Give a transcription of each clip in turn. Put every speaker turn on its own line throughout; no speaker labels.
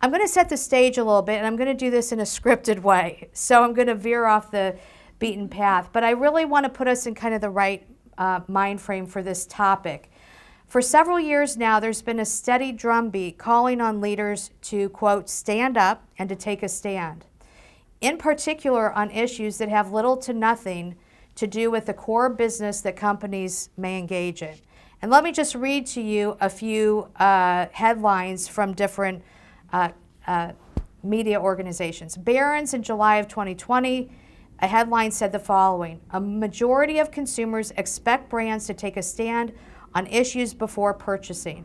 I'm going to set the stage a little bit, and I'm going to do this in a scripted way. So I'm going to veer off the beaten path, but I really want to put us in kind of the right mind frame for this topic. For several years now, there's been a steady drumbeat calling on leaders to, quote, stand up and to take a stand, in particular on issues that have little to nothing to do with the core business that companies may engage in. And let me just read to you a few headlines from different media organizations. Barron's in July of 2020, a headline said the following: a majority of consumers expect brands to take a stand on issues before purchasing.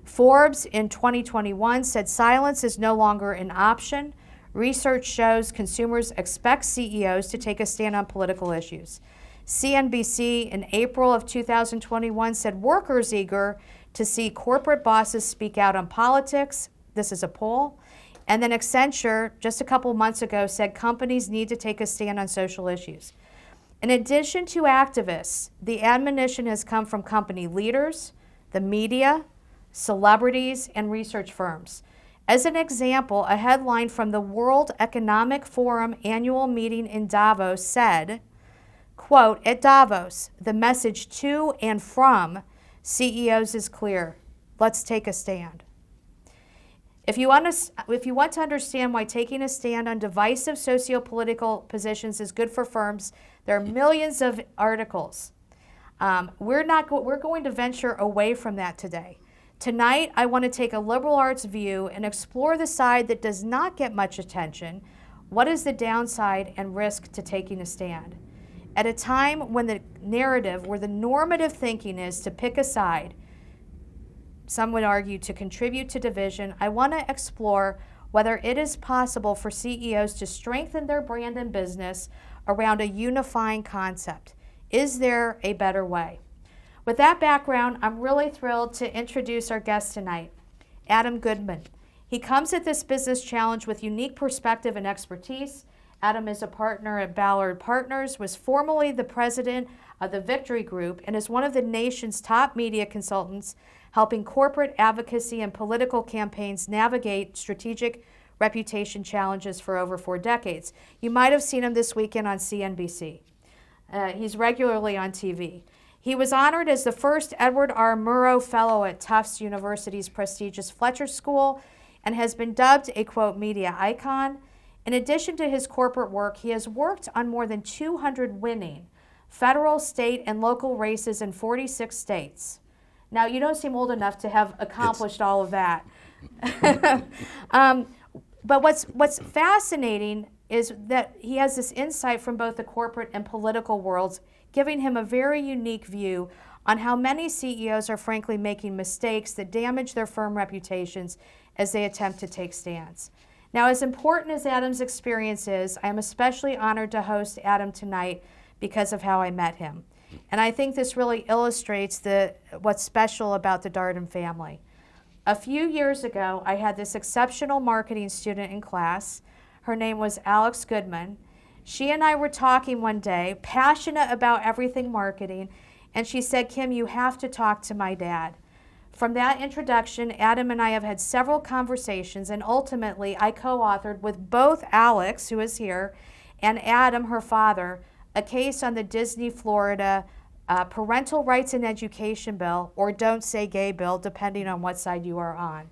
Forbes in 2021 said silence is no longer an option. Research shows consumers expect CEOs to take a stand on political issues. CNBC in April of 2021 said workers eager to see corporate bosses speak out on politics. This is a poll. And then Accenture, just a couple months ago, said companies need to take a stand on social issues. In addition to activists, the admonition has come from company leaders, the media, celebrities, and research firms. As an example, a headline from the World Economic Forum annual meeting in Davos said, quote, at Davos, the message to and from CEOs is clear. Let's take a stand. If you want to understand why taking a stand on divisive socio-political positions is good for firms, there are millions of articles. We're going to venture away from that today. Tonight, I want to take a liberal arts view and explore the side that does not get much attention. What is the downside and risk to taking a stand? At a time when the narrative, where the normative thinking is to pick a side, some would argue to contribute to division, I want to explore whether it is possible for CEOs to strengthen their brand and business around a unifying concept. Is there a better way? With that background, I'm really thrilled to introduce our guest tonight, Adam Goodman. He comes at this business challenge with unique perspective and expertise. Adam is a partner at Ballard Partners, was formerly the president of the Victory Group, and is one of the nation's top media consultants, helping corporate advocacy and political campaigns navigate strategic reputation challenges for over 4 decades. You might have seen him this weekend on CNBC. He's regularly on TV. He was honored as the first Edward R. Murrow Fellow at Tufts University's prestigious Fletcher School, and has been dubbed a, quote, media icon. In addition to his corporate work, he has worked on more than 200 winning federal, state, and local races in 46 states. Now, you don't seem old enough to have accomplished all of that. But what's fascinating is that he has this insight from both the corporate and political worlds, giving him a very unique view on how many CEOs are frankly making mistakes that damage their firm reputations as they attempt to take stands. Now, as important as Adam's experience is, I am especially honored to host Adam tonight because of how I met him. And I think this really illustrates what's special about the Darden family. A few years ago, I had this exceptional marketing student in class. Her name was Alex Goodman. She and I were talking one day, passionate about everything marketing, and she said, Kim, you have to talk to my dad. From that introduction, Adam and I have had several conversations, and ultimately I co-authored with both Alex, who is here, and Adam, her father, a case on the Disney Florida Parental Rights and Education Bill, or Don't Say Gay Bill, depending on what side you are on.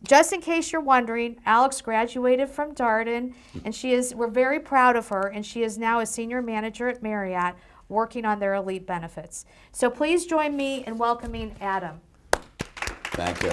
Just in case you're wondering, Alex graduated from Darden, and we're very proud of her, and she is now a senior manager at Marriott, working on their elite benefits. So please join me in welcoming Adam.
Thank you.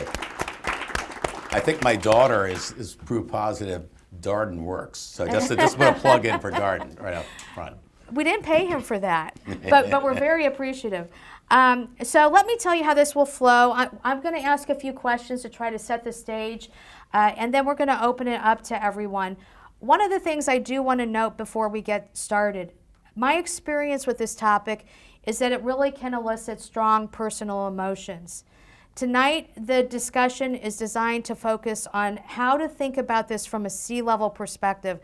I think my daughter is proof positive Darden works. So just want to plug in for Darden right up front.
We didn't pay him for that, but we're very appreciative. So let me tell you how this will flow. I'm going to ask a few questions to try to set the stage, and then we're going to open it up to everyone. One of the things I do want to note before we get started, my experience with this topic is that it really can elicit strong personal emotions. Tonight, the discussion is designed to focus on how to think about this from a C-level perspective,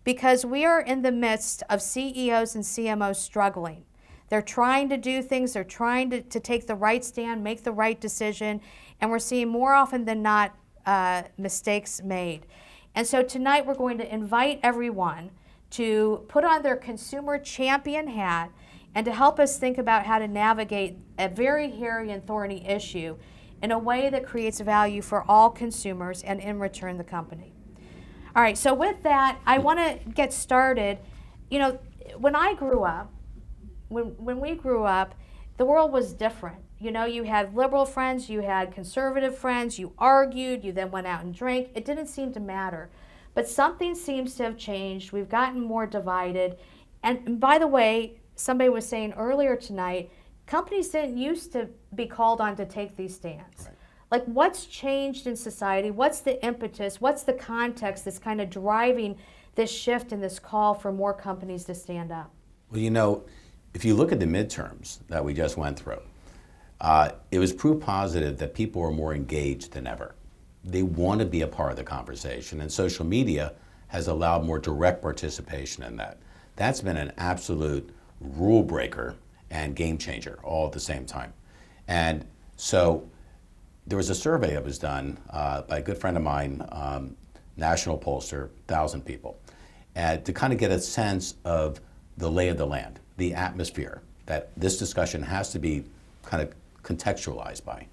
because we are in the midst of CEOs and CMOs struggling. They're trying to do things, they're trying to take the right stand, make the right decision, and we're seeing more often than not mistakes made. And so tonight we're going to invite everyone to put on their consumer champion hat and to help us think about how to navigate a very hairy and thorny issue in a way that creates value for all consumers and in return the company. All right, so with that, I want to get started. You know, when I grew up, when we grew up, the world was different. You know, you had liberal friends, you had conservative friends, you argued, you then went out and drank. It didn't seem to matter. But something seems to have changed. We've gotten more divided. And by the way, somebody was saying earlier tonight, companies didn't used to be called on to take these stands. Right. Like, what's changed in society? What's the impetus? What's the context that's kind of driving this shift and this call for more companies to stand up?
Well, you know, if you look at the midterms that we just went through, it was proof positive that people are more engaged than ever. They want to be a part of the conversation, and social media has allowed more direct participation in that. That's been an absolute rule breaker and game changer all at the same time. And so there was a survey that was done by a good friend of mine, national pollster, 1,000 people, to kind of get a sense of the lay of the land, the atmosphere that this discussion has to be kind of contextualized by.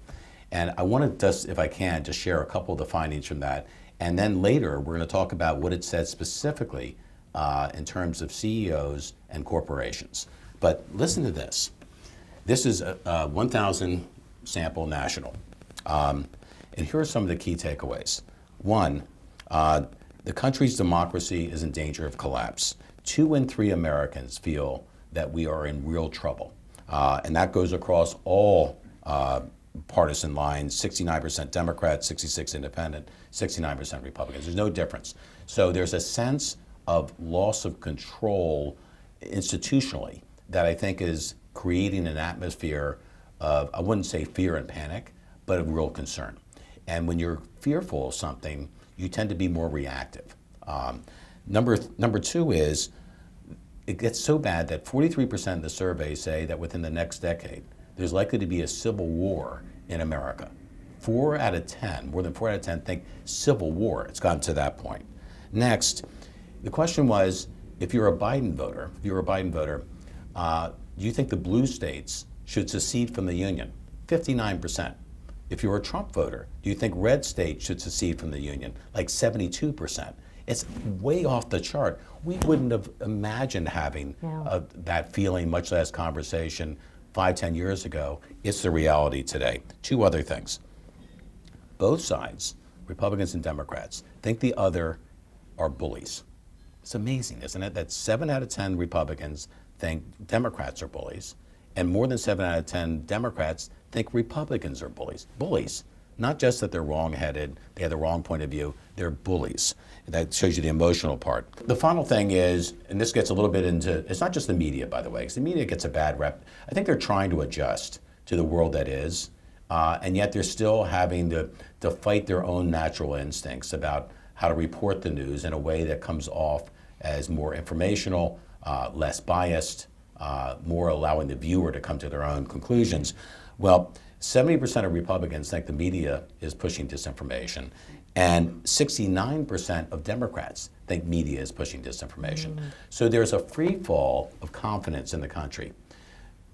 And I want to just, if I can, just share a couple of the findings from that. And then later, we're going to talk about what it said specifically in terms of CEOs and corporations. But listen to this. This is a 1,000 sample national. And here are some of the key takeaways. One, the country's democracy is in danger of collapse. 2 in 3 Americans feel that we are in real trouble. And that goes across all partisan lines, 69% Democrats, 66% Independent, 69% Republicans. There's no difference. So there's a sense of loss of control institutionally that I think is creating an atmosphere of, I wouldn't say fear and panic, but of real concern. And when you're fearful of something, you tend to be more reactive. Number two is, it gets so bad that 43% of the surveys say that within the next decade, there's likely to be a civil war in America. 4 out of 10, more than 4 out of 10 think civil war. It's gotten to that point. Next, the question was, if you're a Biden voter, do you think the blue states should secede from the union? 59%. If you're a Trump voter, do you think red states should secede from the union? Like 72%. It's way off the chart. We wouldn't have imagined having that feeling, much less conversation, 5-10 years ago. It's the reality today. 2 other things. Both sides, Republicans and Democrats, think the other are bullies. It's amazing, isn't it? That 7 out of 10 Republicans think Democrats are bullies, and more than 7 out of 10 Democrats think Republicans are bullies. Bullies. Not just that they're wrong-headed, they have the wrong point of view, they're bullies. That shows you the emotional part. The final thing is, and this gets a little bit into, it's not just the media, by the way, because the media gets a bad rep. I think they're trying to adjust to the world that is, and yet they're still having to fight their own natural instincts about how to report the news in a way that comes off as more informational, less biased, more allowing the viewer to come to their own conclusions. Well, 70% of Republicans think the media is pushing disinformation, and 69% of Democrats think media is pushing disinformation. So there's a free fall of confidence in the country.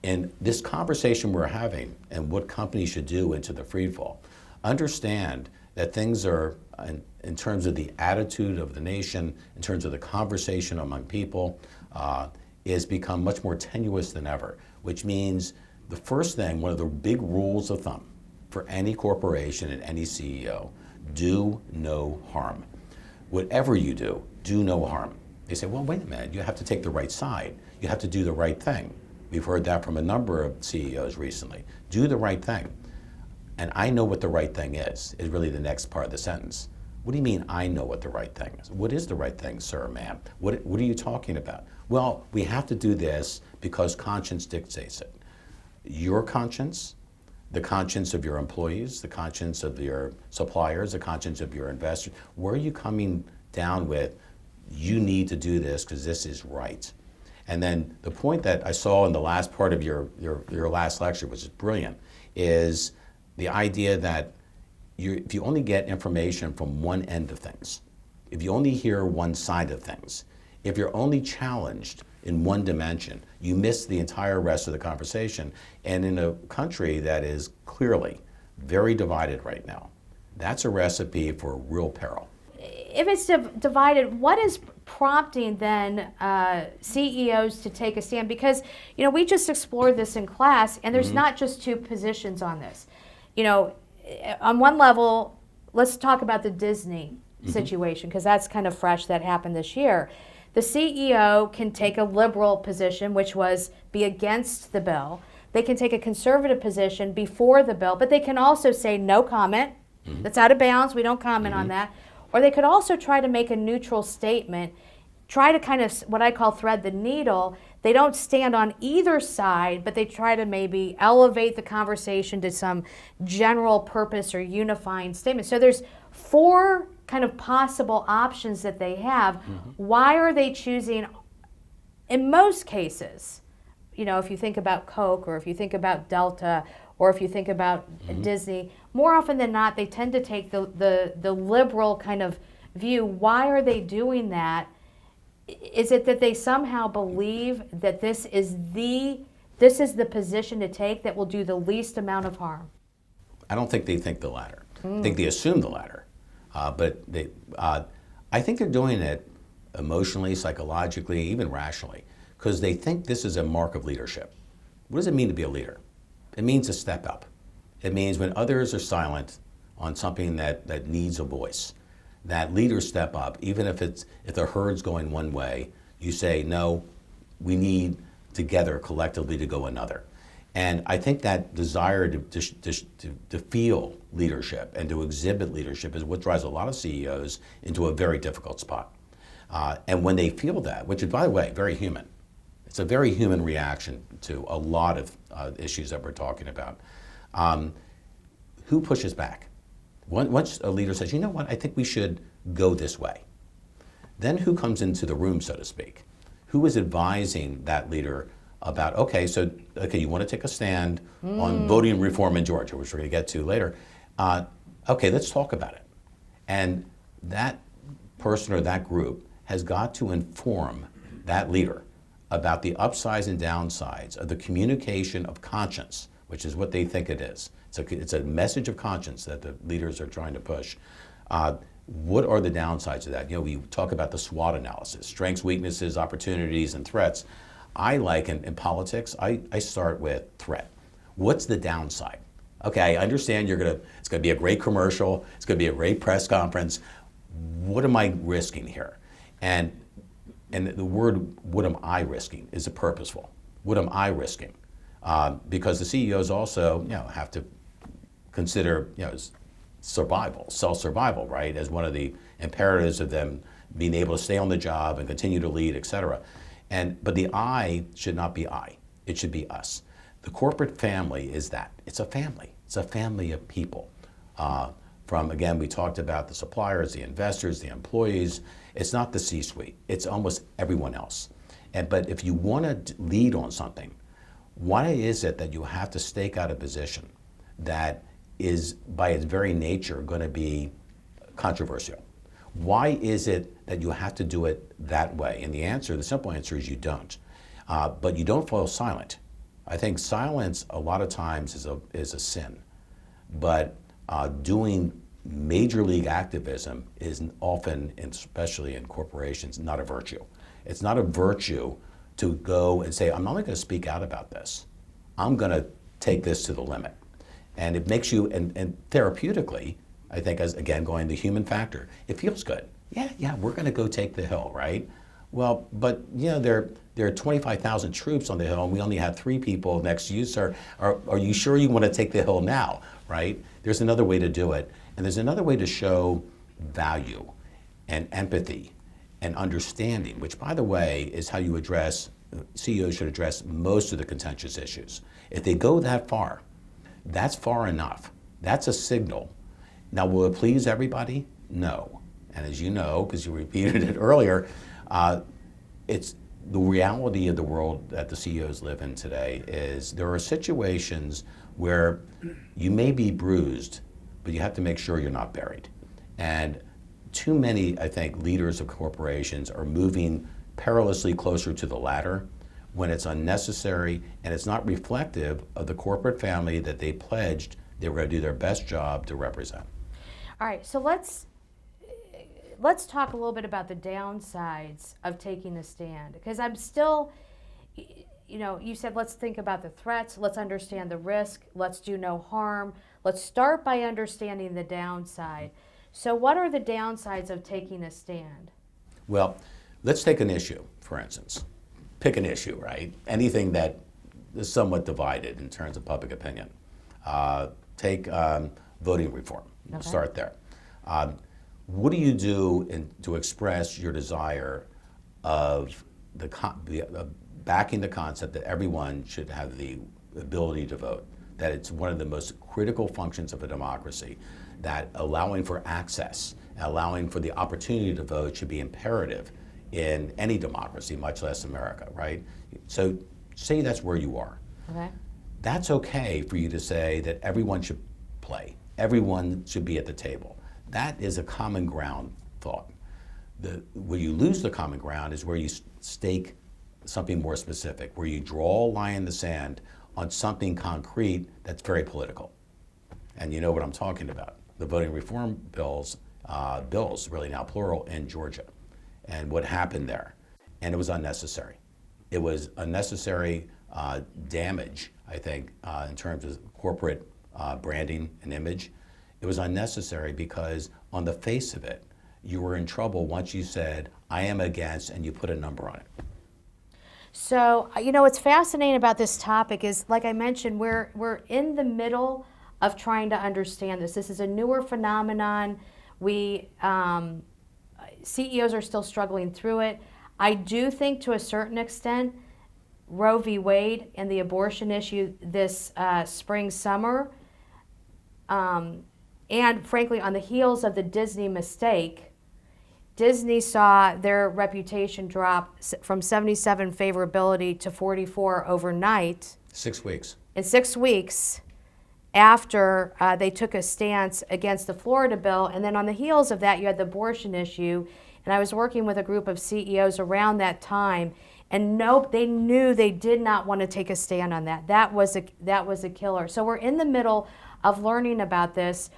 In this conversation we're having and what companies should do into the free fall, understand that things are, in terms of the attitude of the nation, in terms of the conversation among people, is become much more tenuous than ever, which means the first thing, one of the big rules of thumb for any corporation and any CEO, do no harm. Whatever you do, do no harm. They say, well, wait a minute, you have to take the right side. You have to do the right thing. We've heard that from a number of CEOs recently. Do the right thing. And I know what the right thing is really the next part of the sentence. What do you mean, I know what the right thing is? What is the right thing, sir, ma'am? What are you talking about? Well, we have to do this because conscience dictates it. Your conscience, the conscience of your employees, the conscience of your suppliers, the conscience of your investors, where are you coming down with, you need to do this because this is right? And then the point that I saw in the last part of your last lecture, which is brilliant, is the idea that if you only get information from one end of things, if you only hear one side of things, if you're only challenged in one dimension, you miss the entire rest of the conversation. And in a country that is clearly very divided right now, that's a recipe for real peril.
If it's divided, what is prompting then CEOs to take a stand? Because, we just explored this in class, and there's not just two positions on this. On one level, let's talk about the Disney situation, because that's kind of fresh, that happened this year. The CEO can take a liberal position, which was be against the bill. They can take a conservative position before the bill, but they can also say no comment. That's out of bounds. We don't comment on that. Or they could also try to make a neutral statement, try to kind of what I call thread the needle. They don't stand on either side, but they try to maybe elevate the conversation to some general purpose or unifying statement. So there's 4 kind of possible options that they have. Why are they choosing, in most cases, if you think about Coke, or if you think about Delta, or if you think about Disney, more often than not, they tend to take the liberal kind of view. Why are they doing that? Is it that they somehow believe that this is the position to take that will do the least amount of harm?
I don't think they think the latter. I think they assume the latter. But I think they're doing it emotionally, psychologically, even rationally, because they think this is a mark of leadership. What does it mean to be a leader? It means to step up. It means when others are silent on something that needs a voice, that leaders step up, even if the herd's going one way, you say, no, we need together collectively to go another. And I think that desire to feel leadership and to exhibit leadership is what drives a lot of CEOs into a very difficult spot. And when they feel that, which is, by the way, very human, it's a very human reaction to a lot of issues that we're talking about. Who pushes back? Once a leader says, you know what, I think we should go this way, then who comes into the room, so to speak? Who is advising that leader about, okay, you want to take a stand on voting reform in Georgia, which we're going to get to later. Okay, let's talk about it. And that person or that group has got to inform that leader about the upsides and downsides of the communication of conscience, which is what they think it is. It's a message of conscience that the leaders are trying to push. What are the downsides of that? We talk about the SWOT analysis, strengths, weaknesses, opportunities, and threats. I like, in politics, I start with threat. What's the downside? Okay, I understand it's gonna be a great commercial, it's gonna be a great press conference. What am I risking here? And the word, what am I risking, is a purposeful. What am I risking? Because the CEOs also, have to consider, survival, self-survival, right, as one of the imperatives of them being able to stay on the job and continue to lead, et cetera. But the I should not be I. It should be us. The corporate family is that. It's a family. It's a family of people. Again, we talked about the suppliers, the investors, the employees. It's not the C-suite. It's almost everyone else. But if you want to lead on something, why is it that you have to stake out a position that is, by its very nature, going to be controversial? Why is it that you have to do it that way? And the simple answer is you don't. But you don't fall silent. I think silence a lot of times is a sin. But doing major league activism is often, especially in corporations, not a virtue. It's not a virtue to go and say, I'm not going to speak out about this. I'm going to take this to the limit. And it makes you, and therapeutically, I think, as again, going the human factor, it feels good. Yeah, we're going to go take the hill, right? Well, but there are 25,000 troops on the hill, and we only have 3 people next to you, sir. Are you sure you want to take the hill now, right? There's another way to do it, and there's another way to show value and empathy and understanding, which, by the way, is how CEOs should address most of the contentious issues. If they go that far, that's far enough. That's a signal. Now, will it please everybody? No. And as you know, because you repeated it earlier, it's the reality of the world that the CEOs live in today is there are situations where you may be bruised but you have to make sure you're not buried. And too many, I think, leaders of corporations are moving perilously closer to the latter when it's unnecessary and it's not reflective of the corporate family that they pledged they were going to do their best job to represent.
All right, so let's talk a little bit about the downsides of taking a stand, because I'm still, you said let's think about the threats, let's understand the risk, let's do no harm. Let's start by understanding the downside. So what are the downsides of taking a stand?
Well, let's take an issue, for instance. Pick an issue, right? Anything that is somewhat divided in terms of public opinion. Take voting reform.
Okay.
Start there. What do you do to express your desire of backing the concept that everyone should have the ability to vote? That it's one of the most critical functions of a democracy, that allowing for access, allowing for the opportunity to vote should be imperative in any democracy, much less America, right? So say that's where you are.
Okay.
That's okay for you to say that everyone should play, everyone should be at the table. That is a common ground thought. Where you lose the common ground is where you stake something more specific, where you draw a line in the sand on something concrete that's very political. And you know what I'm talking about. The voting reform bills really now plural, in Georgia. And what happened there. And it was unnecessary. It was unnecessary damage, I think, in terms of corporate branding and image. It was unnecessary because on the face of it, you were in trouble once you said, I am against, and you put a number on it.
So, what's fascinating about this topic is, like I mentioned, we're in the middle of trying to understand this. This is a newer phenomenon. CEOs are still struggling through it. I do think, to a certain extent, Roe v. Wade and the abortion issue this spring, summer, and frankly, on the heels of the Disney mistake, Disney saw their reputation drop from 77 favorability to 44 overnight.
6 weeks.
In 6 weeks after they took a stance against the Florida bill. And then on the heels of that, you had the abortion issue. And I was working with a group of CEOs around that time. And they knew they did not want to take a stand on that. That was a killer. So we're in the middle of learning about this.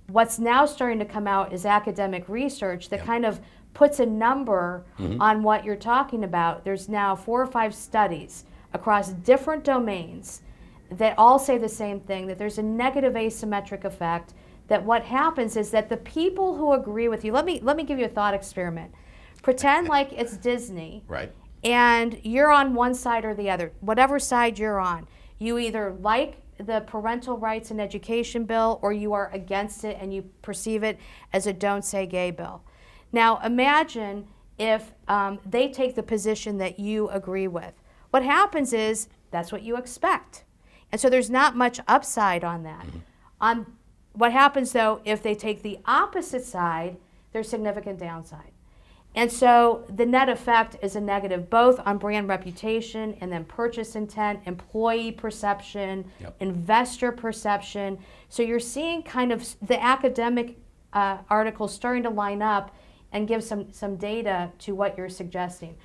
What's now starting to come out is academic research that kind of puts a number on what you're talking about. There's now 4 or 5 studies across different domains that all say the same thing, that there's a negative asymmetric effect, that what happens is that the people who agree with you, let me give you a thought experiment. Pretend like it's Disney.
Right.
And you're on one side or the other, whatever side you're on. You either like the parental rights and education bill, or you are against it and you perceive it as a don't say gay bill. Now imagine if they take the position that you agree with. What happens is that's what you expect. And so there's not much upside on that. On what happens though, if they take the opposite side, there's significant downside. And so the net effect is a negative, both on brand reputation and then purchase intent, employee perception, investor perception. So you're seeing kind of the academic articles starting to line up and give some data to what you're suggesting.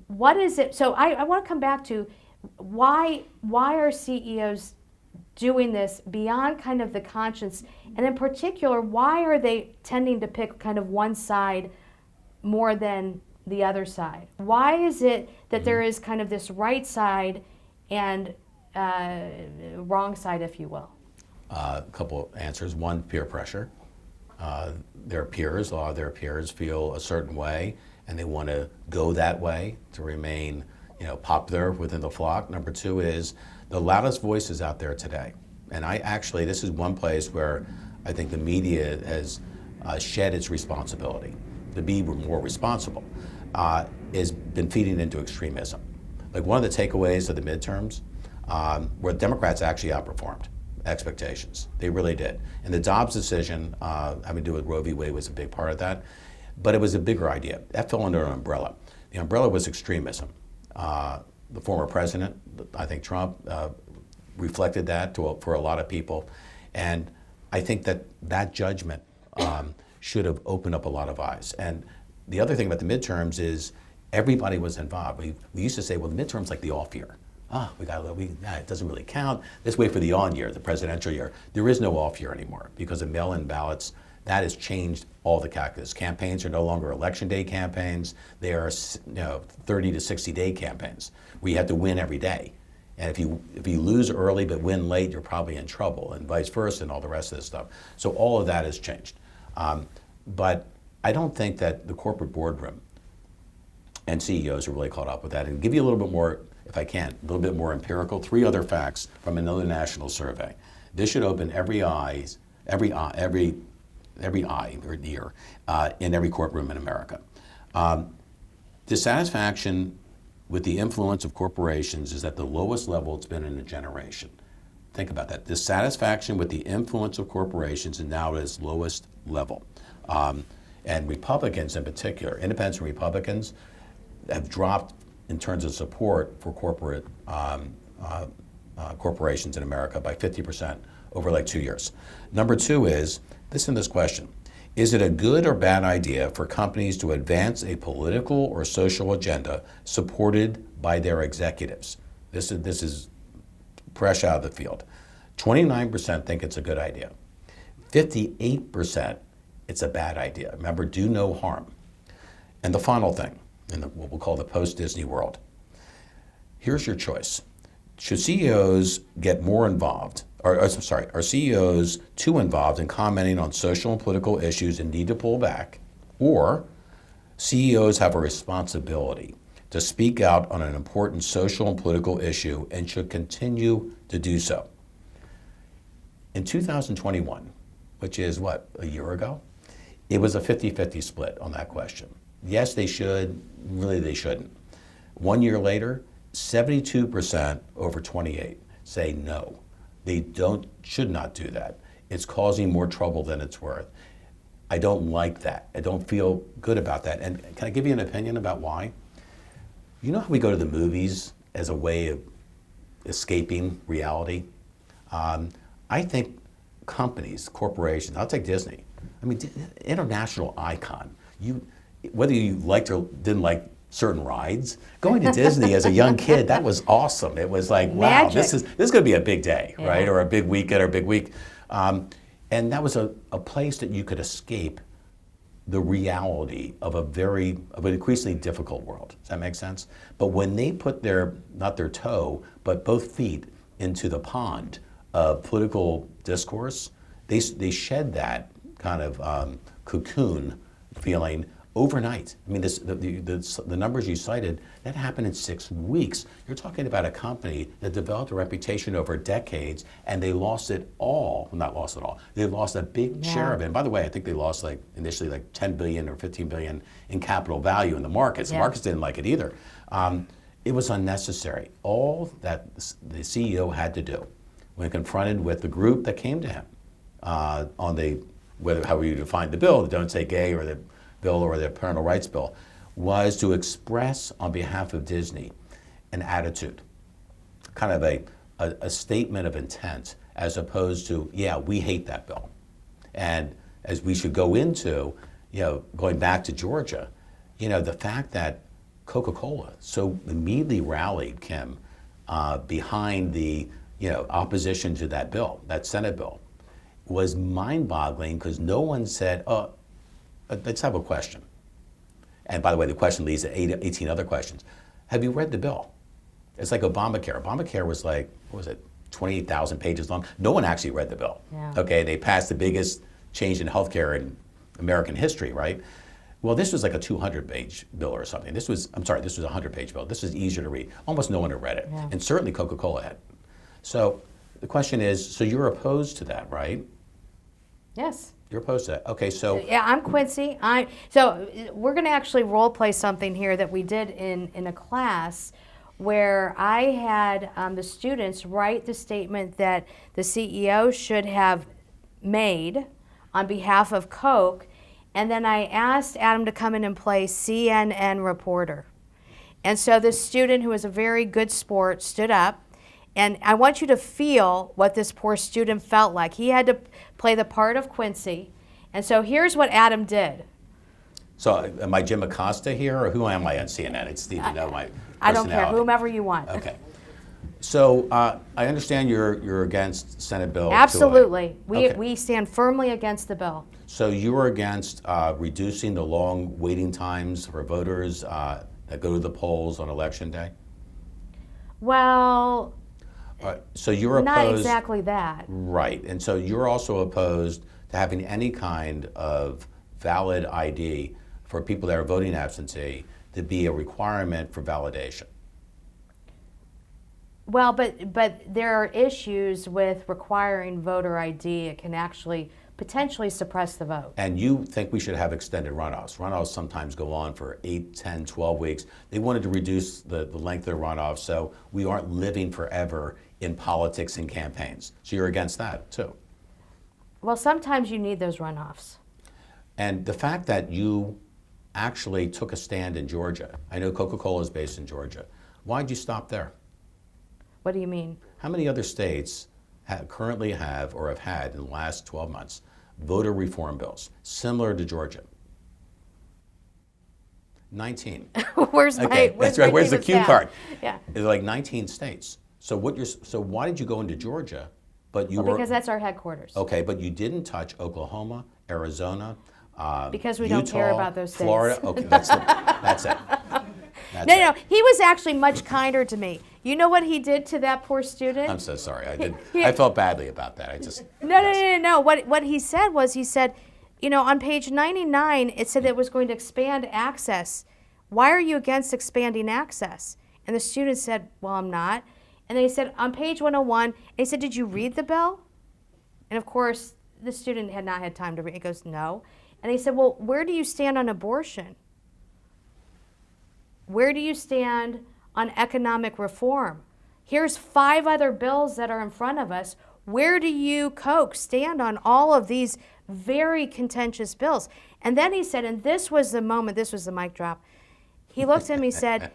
What is it? So I want to come back to why are CEOs doing this beyond kind of the conscience? And in particular, why are they tending to pick kind of one side more than the other side? Why is it that there is kind of this right side and wrong side, if you will?
A couple of answers. One, peer pressure. Their peers, a lot of their peers feel a certain way and they want to go that way to remain popular within the flock. Number 2 is the loudest voices out there today. And this is one place where I think the media has shed its responsibility to be more responsible, has been feeding into extremism. Like one of the takeaways of the midterms, where Democrats actually outperformed expectations. They really did. And the Dobbs decision, having to do with Roe v. Wade, was a big part of that. But it was a bigger idea. That fell under an umbrella. The umbrella was extremism. The former president, I think Trump, reflected that for a lot of people. And I think that judgment should have opened up a lot of eyes. And the other thing about the midterms is everybody was involved. We used to say, well, the midterms like the off year. It doesn't really count. Let's wait for the on year, the presidential year. There is no off year anymore because of mail-in ballots. That has changed all the calculus. Campaigns are no longer election day campaigns. They are 30 to 60 day campaigns where you have to win every day. And if you lose early but win late, you're probably in trouble, and vice versa, and all the rest of this stuff. So all of that has changed. But I don't think that the corporate boardroom and CEOs are really caught up with that. And give you a little bit more, if I can, a little bit more empirical. 3 other facts from another national survey. This should open every eye or ear in every courtroom in America. Dissatisfaction with the influence of corporations is at the lowest level it's been in a generation. Think about that. Dissatisfaction with the influence of corporations is now at its lowest level. And Republicans in particular, independents and Republicans, have dropped in terms of support for corporations in America by 50% over like 2 years. Number 2 is, listen to this question. Is it a good or bad idea for companies to advance a political or social agenda supported by their executives? This is fresh out of the field. 29% think it's a good idea. 58% it's a bad idea. Remember, do no harm. And the final thing, in what we'll call the post-Disney world. Here's your choice. Should CEOs get more involved, are CEOs too involved in commenting on social and political issues and need to pull back? Or CEOs have a responsibility to speak out on an important social and political issue and should continue to do so. In 2021, which is what, a year ago, it was a 50-50 split on that question. Yes, they should, really they shouldn't. 1 year later, 72% over 28 say no. They should not do that. It's causing more trouble than it's worth. I don't like that. I don't feel good about that. And can I give you an opinion about why? You know how we go to the movies as a way of escaping reality? I think companies, corporations, I'll take Disney. I mean, international icon. Whether you liked or didn't like certain rides, going to Disney as a young kid, that was awesome. It was like, wow,
Magic.
this is going to be a big day, right? Or a big weekend or a big week. And that was a place that you could escape the reality of an increasingly difficult world. Does that make sense? But when they put not their toe, but both feet into the pond of political discourse, they shed that kind of cocoon feeling overnight. I mean, the numbers you cited, that happened in 6 weeks. You're talking about a company that developed a reputation over decades, and they lost it all. Well, not lost it all. They lost a big share of it. And by the way, I think they lost initially 10 billion or 15 billion in capital value in the markets. The markets didn't like it either. It was unnecessary. All that the CEO had to do when confronted with the group that came to him on however you define the bill, the Don't Say Gay or the bill or the parental rights bill, was to express on behalf of Disney an attitude, kind of a statement of intent, as opposed to, yeah, we hate that bill. And as we should go into, going back to Georgia, the fact that Coca-Cola so immediately rallied, Kim, behind the opposition to that bill, that Senate bill, was mind-boggling because no one said, oh, let's have a question. And by the way, the question leads to 18 other questions. Have you read the bill? It's like Obamacare. Obamacare was 28,000 pages long. No one actually read the bill. Yeah. Okay, they passed the biggest change in healthcare in American history, right? Well, this was like a 200-page bill or something. This was a 100-page bill. This was easier to read. Almost no one had read it. Yeah. And certainly Coca-Cola had. So the question is, so you're opposed to that, right?
Yes.
You're opposed to that. Okay, so.
Yeah, I'm Quincy. So we're going to actually role play something here that we did in a class where I had the students write the statement that the CEO should have made on behalf of Coke, and then I asked Adam to come in and play CNN reporter. And so this student, who was a very good sport, stood up And I want you to feel what this poor student felt like. He had to play the part of Quincy. And so here's what Adam did.
So am I Jim Acosta here, or who am I on CNN? It's Steve, you know my
I don't care,
personality.
whomever you want.
Okay. So I understand you're against Senate Bill 208.
Absolutely.
Okay.
We stand firmly against the bill.
So you are against reducing the long waiting times for voters that go to the polls on Election Day?
Well,
So you're opposed.
not exactly that.
Right. And so you're also opposed to having any kind of valid ID for people that are voting absentee to be a requirement for validation.
Well, but there are issues with requiring voter ID. It can actually potentially suppress the vote.
And you think we should have extended runoffs. Runoffs sometimes go on for 8, 10, 12 weeks. They wanted to reduce the length of the runoffs so we aren't living forever in politics and campaigns. So you're against that too.
Well, sometimes you need those runoffs.
And the fact that you actually took a stand in Georgia, I know Coca-Cola is based in Georgia. Why'd you stop there?
What do you mean?
How many other states currently have or have had in the last 12 months voter reform bills similar to Georgia? 19.
Where's
Okay,
my?
that's right. Where's the cue card?
Yeah.
It's like 19 states. So why did you go into Georgia? But you
Well,
were
because that's our headquarters.
okay, but you didn't touch Oklahoma, Arizona,
Because we
Utah,
don't care about those states.
Florida. Okay, that's it. That's it. That's
No,
it.
no, he was actually much kinder to me. You know what he did to that poor student?
I'm so sorry. I felt badly about that.
No. What he said was, he said, you know, on page 99, it said that it was going to expand access. Why are you against expanding access? And the student said, well, I'm not. And then he said, on page 101, and he said, did you read the bill? And of course, the student had not had time to read. He goes, no. And he said, well, where do you stand on abortion? Where do you stand on economic reform? Here's 5 other bills that are in front of us. Where do you, Coke, stand on all of these very contentious bills? And then he said, and this was the moment, this was the mic drop. He looked at me and said,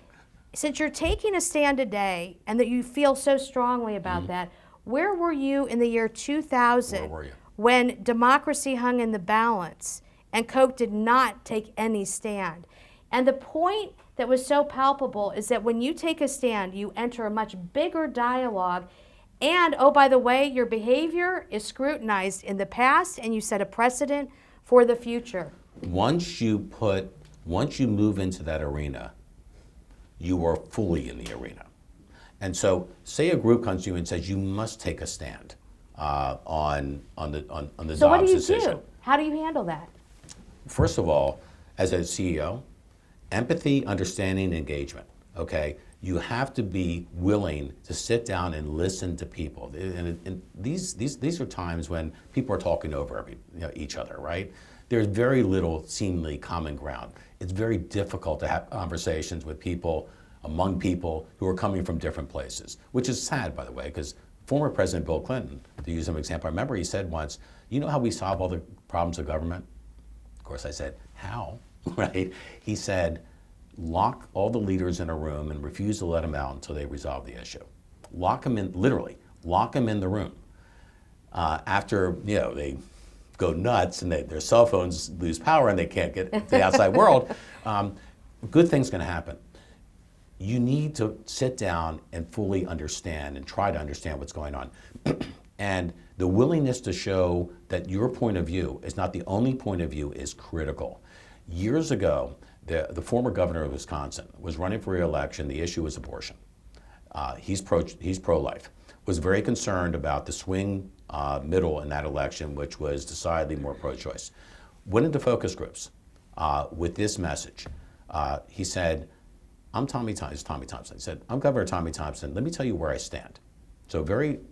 since you're taking a stand today and that you feel so strongly about that, where were you in the year 2000
Where were you?
when democracy hung in the balance and Coke did not take any stand? And the point that was so palpable is that when you take a stand, you enter a much bigger dialogue. And, oh, by the way, your behavior is scrutinized in the past and you set a precedent for the future.
Once you move into that arena, you are fully in the arena. And so, say a group comes to you and says you must take a stand on the
So what
Dobbs
do you
decision.
do? How do you handle that?
First of all, as a CEO, empathy, understanding, engagement. Okay, you have to be willing to sit down and listen to people. And these are times when people are talking over each other, right? There's very little seemingly common ground. It's very difficult to have conversations with people, among people who are coming from different places, which is sad, by the way, because former President Bill Clinton, to use an example, I remember he said once, you know how we solve all the problems of government? Of course, I said, how? Right? He said, lock all the leaders in a room and refuse to let them out until they resolve the issue. Lock them in, literally, lock them in the room. After, they go nuts and their cell phones lose power and they can't get to the outside world, good things going to happen. You need to sit down and fully understand and try to understand what's going on. And the willingness to show that your point of view is not the only point of view is critical. Years ago, the former governor of Wisconsin was running for re-election. The issue was abortion. He's pro-life. Was very concerned about the swing middle in that election, which was decidedly more pro-choice. Went into focus groups with this message. He said, I'm Tommy Thompson. He said, I'm Governor Tommy Thompson. Let me tell you where I stand. So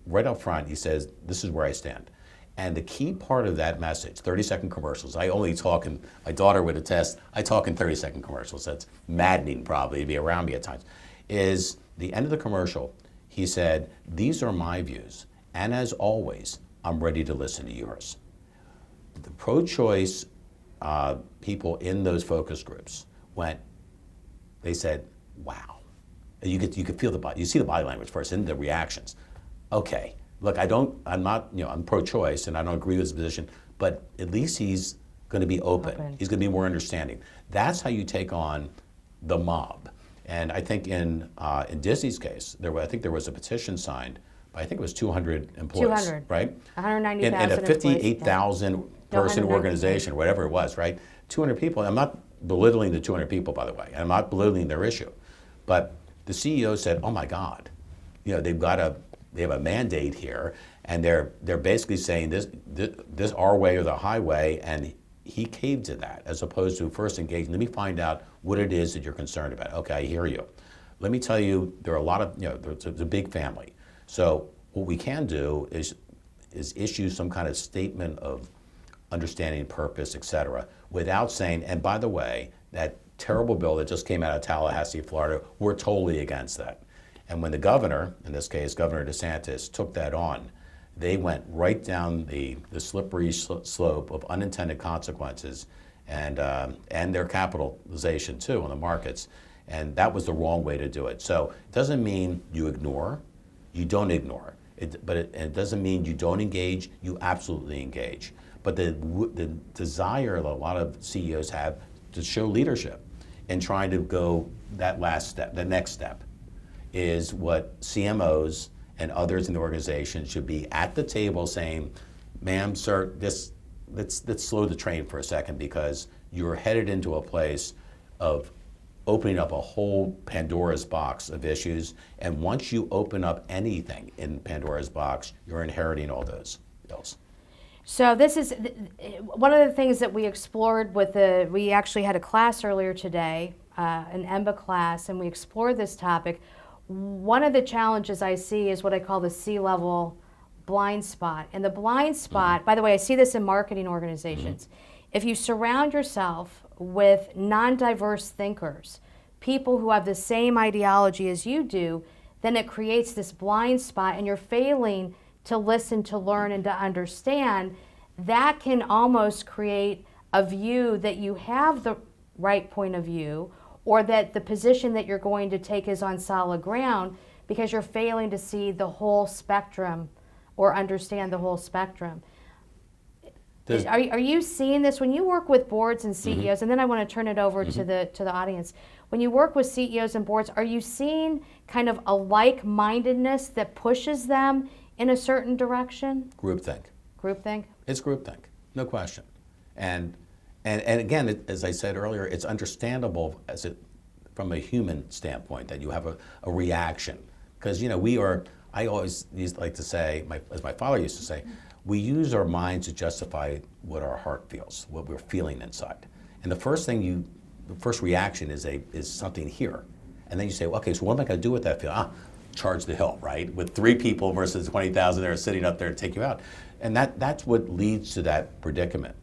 right up front, he says, this is where I stand. And the key part of that message, 30-second commercials, I only talk, and my daughter would attest, I talk in 30-second commercials. That's maddening probably to be around me at times, is the end of the commercial, he said, these are my views, and as always, I'm ready to listen to yours. The pro-choice people in those focus groups they said, wow, You could feel you see the body language first and the reactions. Okay, look, I'm not, I'm pro-choice and I don't agree with his position, but at least he's going to be open. He's going to be more understanding. That's how you take on the mob. And I think in Disney's case, I think there was a petition signed by, I think it was 200 employees,
200.
right?
190,000
in a 58,000 person organization, whatever it was, right? 200 people. I'm not belittling the 200 people, by the way. I'm not belittling their issue, but the CEO said, "Oh my God, they have a mandate here, and they're basically saying this our way or the highway," and he caved to that as opposed to first engaging. Let me find out what it is that you're concerned about. Okay, I hear you. Let me tell you, there are a lot of there's a big family. So what we can do is issue some kind of statement of understanding, purpose, et cetera, without saying, and by the way, that terrible bill that just came out of Tallahassee, Florida, we're totally against that. And when the governor, in this case, Governor DeSantis, took that on, they went right down the slippery slope of unintended consequences and their capitalization too on the markets. And that was the wrong way to do it. So it doesn't mean you ignore, you don't ignore. But it doesn't mean you don't engage, you absolutely engage. But the desire that a lot of CEOs have to show leadership and trying to go that last step, the next step, is what CMOs and others in the organization should be at the table saying, "Ma'am, sir, let's slow the train for a second because you're headed into a place of opening up a whole Pandora's box of issues. And once you open up anything in Pandora's box, you're inheriting all those bills."
So this is one of the things that we explored we actually had a class earlier today, an EMBA class, and we explored this topic. One of the challenges I see is what I call the C-level blind spot. And the blind spot, by the way, I see this in marketing organizations. If you surround yourself with non-diverse thinkers, people who have the same ideology as you do, then it creates this blind spot and you're failing to listen, to learn, and to understand. That can almost create a view that you have the right point of view or that the position that you're going to take is on solid ground because you're failing to see the whole spectrum or understand the whole spectrum. Are you seeing this when you work with boards and CEOs? And then I want to turn it over to the audience. When you work with CEOs and boards, are you seeing kind of a like-mindedness that pushes them in a certain direction?
Groupthink.
Groupthink?
It's groupthink, no question. And again, as I said earlier, it's understandable from a human standpoint that you have a reaction. Because, I always like to say, as my father used to say, we use our minds to justify what our heart feels, what we're feeling inside. And the first reaction is something here. And then you say, okay, so what am I going to do with that feeling? Charge the hill, right? With 3 people versus 20,000 that are sitting up there to take you out. And that's what leads to that predicament.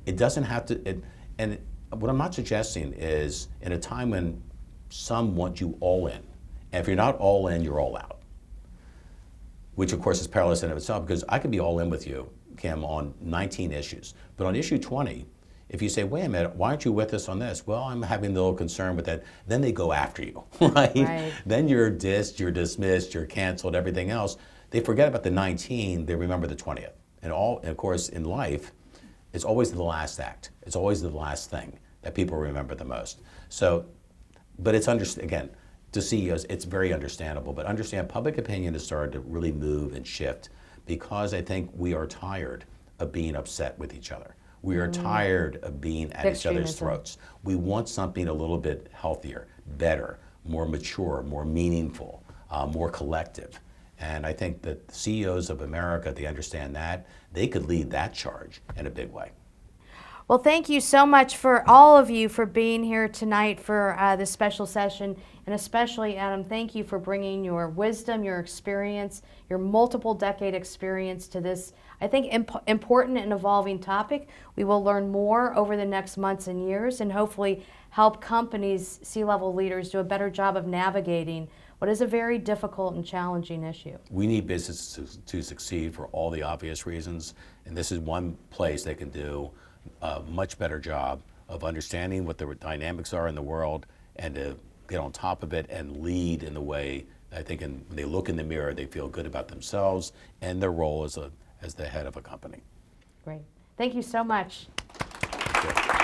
It doesn't have to, and what I'm not suggesting is in a time when some want you all in, and if you're not all in, you're all out. Which of course is perilous in and of itself because I could be all in with you, Kim, on 19 issues. But on issue 20, if you say, wait a minute, why aren't you with us on this? Well, I'm having a little concern with that. Then they go after you, right? Then you're dissed, you're dismissed, you're canceled, everything else. They forget about the 19, they remember the 20th. And of course, in life, it's always the last act. It's always the last thing that people remember the most. So, but it's, again, to CEOs, it's very understandable. But understand, public opinion has started to really move and shift because I think we are tired of being upset with each other. We are tired of being at each other's throats. We want something a little bit healthier, better, more mature, more meaningful, more collective. And I think that the CEOs of America, they understand that. They could lead that charge in a big way.
Well, thank you so much for all of you for being here tonight for this special session. And especially, Adam, thank you for bringing your wisdom, your experience, your multiple decade experience to this, I think, important and evolving topic. We will learn more over the next months and years and hopefully help companies, C-level leaders, do a better job of navigating what is a very difficult and challenging issue.
We need businesses to succeed for all the obvious reasons, and this is one place they can do a much better job of understanding what the dynamics are in the world and to get on top of it and lead in the way, I think, when they look in the mirror, they feel good about themselves and their role as the head of a company.
Great. Thank you so much.
Thank you.